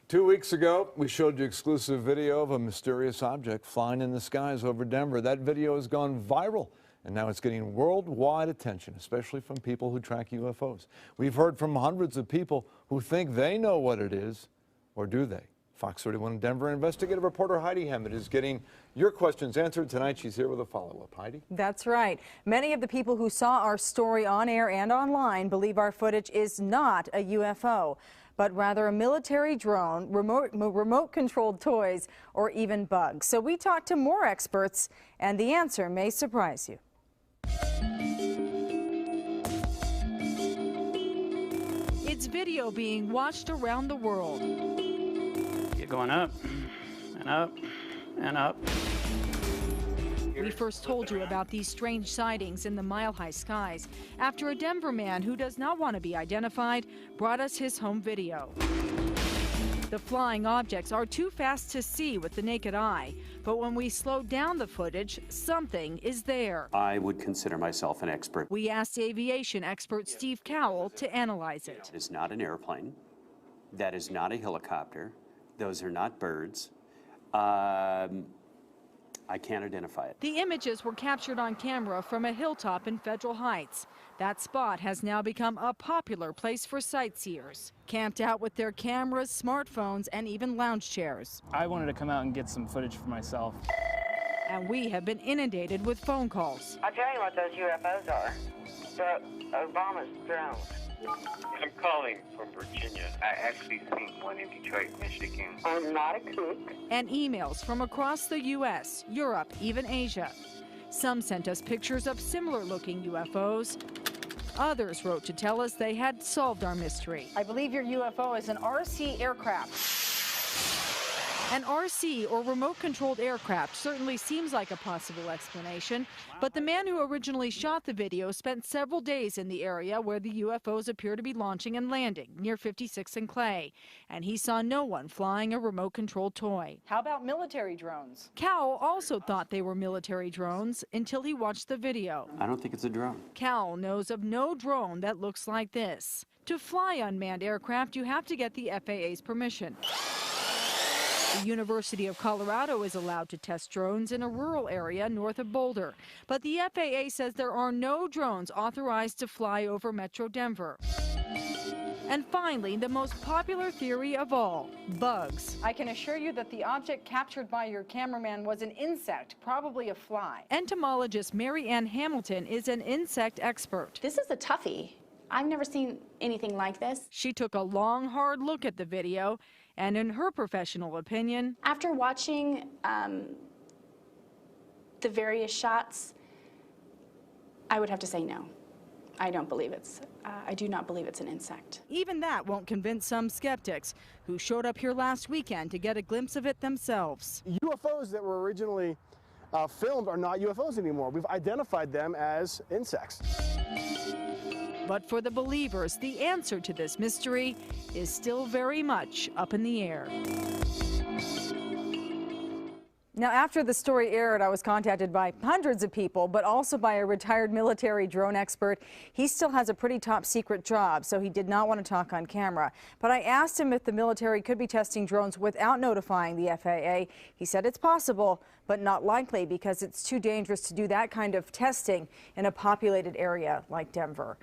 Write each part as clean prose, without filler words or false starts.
2 weeks ago, we showed you exclusive video of a mysterious object flying in the skies over Denver. That video has gone viral, and now it's getting worldwide attention, especially from people who track UFOs. We've heard from hundreds of people who think they know what it is, or do they? Fox 31 Denver investigative reporter Heidi Hammett is getting your questions answered tonight. She's here with a follow-up. Heidi? That's right. Many of the people who saw our story on air and online believe our footage is not a UFO, but rather a military drone, remote-controlled toys, or even bugs. So we talked to more experts, and the answer may surprise you. It's video being watched around the world. Get going up and up and up. We first told you about these strange sightings in the mile-high skies after a Denver man who does not want to be identified brought us his home video. The flying objects are too fast to see with the naked eye, but when we slowed down the footage, something is there. I would consider myself an expert. We asked aviation expert Steve Cowell to analyze it. It is not an airplane. That is not a helicopter. Those are not birds. I can't identify it. The images were captured on camera from a hilltop in Federal Heights. That spot has now become a popular place for sightseers, camped out with their cameras, smartphones, and even lounge chairs. I wanted to come out and get some footage for myself. And we have been inundated with phone calls. I'll tell you what those UFOs are. They're Obama's drones. I'm calling from Virginia. I actually seen one in Detroit, Michigan. I'm not a kook. And emails from across the U.S., Europe, even Asia. Some sent us pictures of similar-looking UFOs. Others wrote to tell us they had solved our mystery. I believe your UFO is an RC aircraft. An RC, or remote-controlled aircraft, certainly seems like a possible explanation, but the man who originally shot the video spent several days in the area where the UFOs appear to be launching and landing, near 56th and Clay, and he saw no one flying a remote-controlled toy. How about military drones? Cowell also thought they were military drones until he watched the video. I don't think it's a drone. Cowell knows of no drone that looks like this. To fly unmanned aircraft, you have to get the FAA's permission. The University of Colorado is allowed to test drones in a rural area north of Boulder, but the FAA says there are no drones authorized to fly over Metro Denver. And finally, the most popular theory of all, bugs. I can assure you that the object captured by your cameraman was an insect, probably a fly. Entomologist Mary Ann Hamilton is an insect expert. This is a toughie. I've never seen anything like this. She took a long, hard look at the video, and in her professional opinion, after watching the various shots, I would have to say no. I don't believe I do not believe it's an insect. Even that won't convince some skeptics who showed up here last weekend to get a glimpse of it themselves. UFOs that were originally filmed are not UFOs anymore. We've identified them as insects. But for the believers, the answer to this mystery is still very much up in the air. Now, after the story aired, I was contacted by hundreds of people, but also by a retired military drone expert. He still has a pretty top secret job, so he did not want to talk on camera. But I asked him if the military could be testing drones without notifying the FAA. He said it's possible, but not likely because it's too dangerous to do that kind of testing in a populated area like Denver.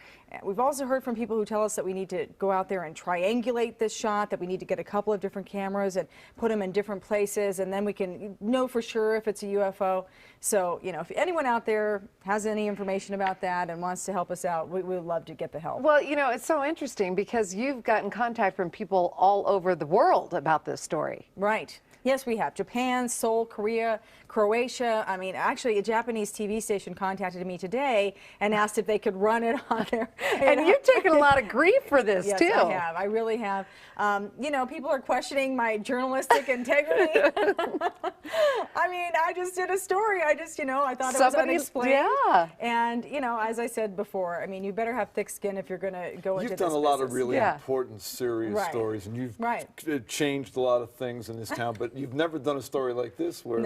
We've also heard from people who tell us that we need to go out there and triangulate this shot, that we need to get a couple of different cameras and put them in different places, and then we can know for sure if it's a UFO. So, you know, if anyone out there has any information about that and wants to help us out, we would love to get the help. Well, you know, it's so interesting because you've gotten contact from people all over the world about this story. Right. Yes, we have. Japan, Seoul, Korea, Croatia. I mean, actually, a Japanese TV station contacted me today and asked if they could run it on there. And you've taken a lot of grief for this, yes, too. I have. I really have. You know, people are questioning my journalistic integrity. I mean, I just did a story. I just, you know, I thought it was unexplained. Yeah. And, you know, as I said before, I mean, you better have thick skin if you're going to go into this business. You've done a lot of really important, serious stories, and you've changed a lot of things in this town, but you've never done a story like this where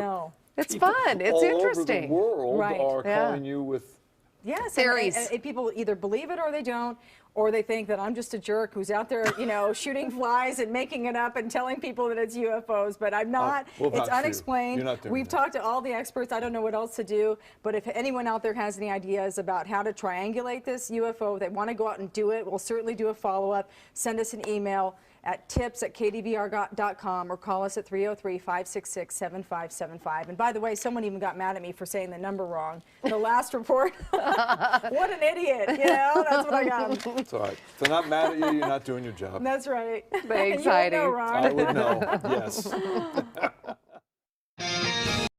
it's fun. It's interesting. All over the world are calling you with Yes, theories. And people either believe it or they don't, or they think that I'm just a jerk who's out there, you know, shooting flies and making it up and telling people that it's UFOs, but I'm not. We'll vouch It's for you. unexplained. You're not doing We've that. talked to all the experts. I don't know what else to do, but if anyone out there has any ideas about how to triangulate this UFO, they want to go out and do it, we'll certainly do a follow-up. Send us an email at tips@kdvr.com or call us at 303-566-7575. And by the way, someone even got mad at me for saying the number wrong. The last report. What an idiot, you know? That's what I got. It's all right. If they're not mad at you, you're not doing your job. That's right. Very You would know, exciting. Ron. I would know, yes.